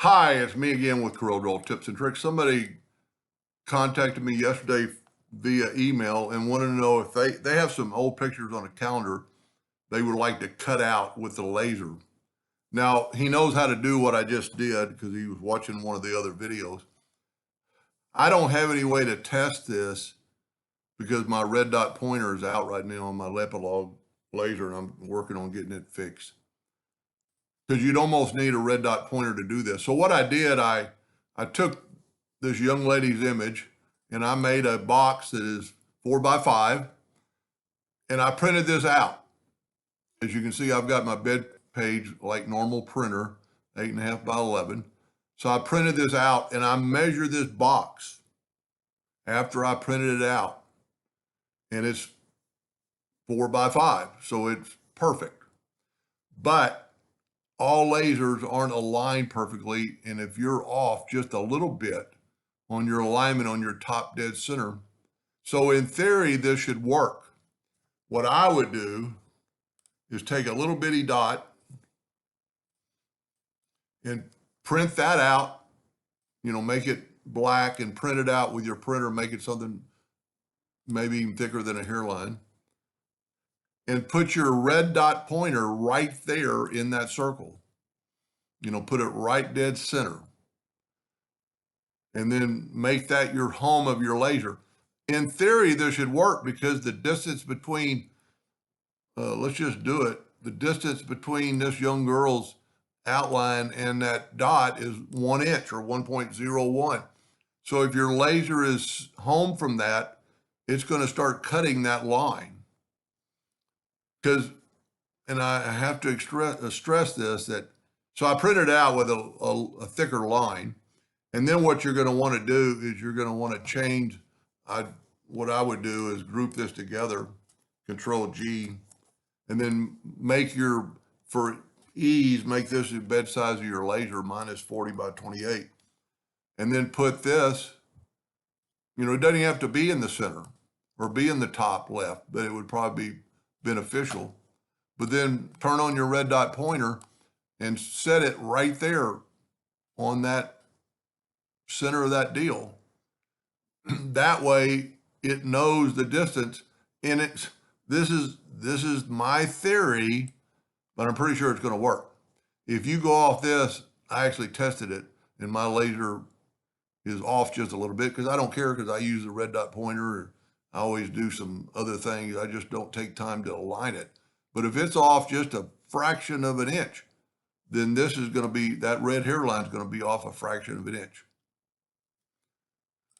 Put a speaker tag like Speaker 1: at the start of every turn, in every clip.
Speaker 1: Hi, it's me again with CorelDraw tips and tricks. Somebody contacted me yesterday via email and wanted to know if they have some old pictures on a calendar they would like to cut out with the laser. Now, he knows how to do what I just did because he was watching one of the other videos. I don't have any way to test this because my red dot pointer is out right now on my Lepilog laser and I'm working on getting it fixed. Because you'd almost need a red dot pointer to do this. So what I did, I took this young lady's image and I made a box that is 4x5 and I printed this out. As you can see, I've got my bed page like normal printer, 8.5 by 11. So I printed this out and I measured this box after I printed it out, and it's 4x5, so it's perfect. But all lasers aren't aligned perfectly, and if you're off just a little bit on your alignment on your top dead center, so in theory, this should work. What I would do is take a little bitty dot and print that out, make it black and print it out with your printer, make it something maybe even thicker than a hairline, and put your red dot pointer right there in that circle. Put it right dead center. And then make that your home of your laser. In theory, this should work because the distance between, let's just do it, the distance between this young girl's outline and that dot is 1 inch or 1.01. So if your laser is home from that, it's going to start cutting that line. And I have to stress this, so I printed out with a thicker line. And then what you're going to want to do is you're going to want to change. What I would do is group this together, Control G, and then for ease, make this the bed size of your laser. Mine is 40 by 28. And then put this, it doesn't have to be in the center or be in the top left, but it would probably be beneficial. But then turn on your red dot pointer and set it right there on that center of that deal. That way it knows the distance, and this is my theory, but I'm pretty sure it's going to work. If you go off this, I actually tested it and my laser is off just a little bit because I don't care, because I use the red dot pointer. I always do some other things. I just don't take time to align it. But if it's off just a fraction of an inch, then this is going to be, that red hairline is going to be off a fraction of an inch.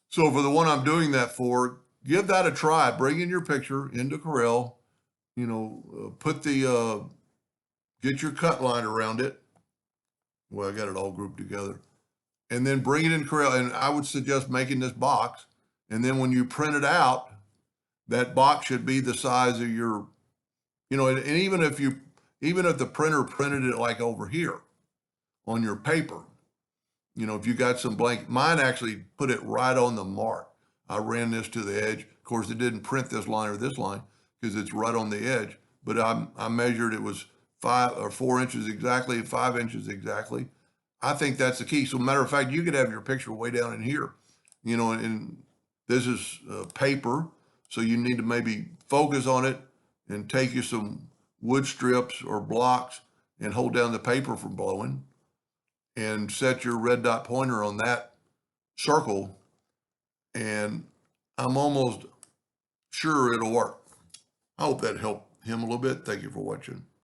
Speaker 1: So for the one I'm doing that for, give that a try. Bring in your picture into Corel, get your cut line around it. Well, I got it all grouped together. And then bring it in Corel. And I would suggest making this box. And then when you print it out, that box should be the size of your, and even if the printer printed it like over here on your paper, if you got some blank, mine actually put it right on the mark. I ran this to the edge. Of course, it didn't print this line or this line because it's right on the edge, but I measured it was 5 or 4 inches exactly, 5 inches exactly. I think that's the key. So matter of fact, you could have your picture way down in here, and this is paper. So you need to maybe focus on it and take you some wood strips or blocks and hold down the paper from blowing, and set your red dot pointer on that circle, and I'm almost sure it'll work. I hope that helped him a little bit. Thank you for watching.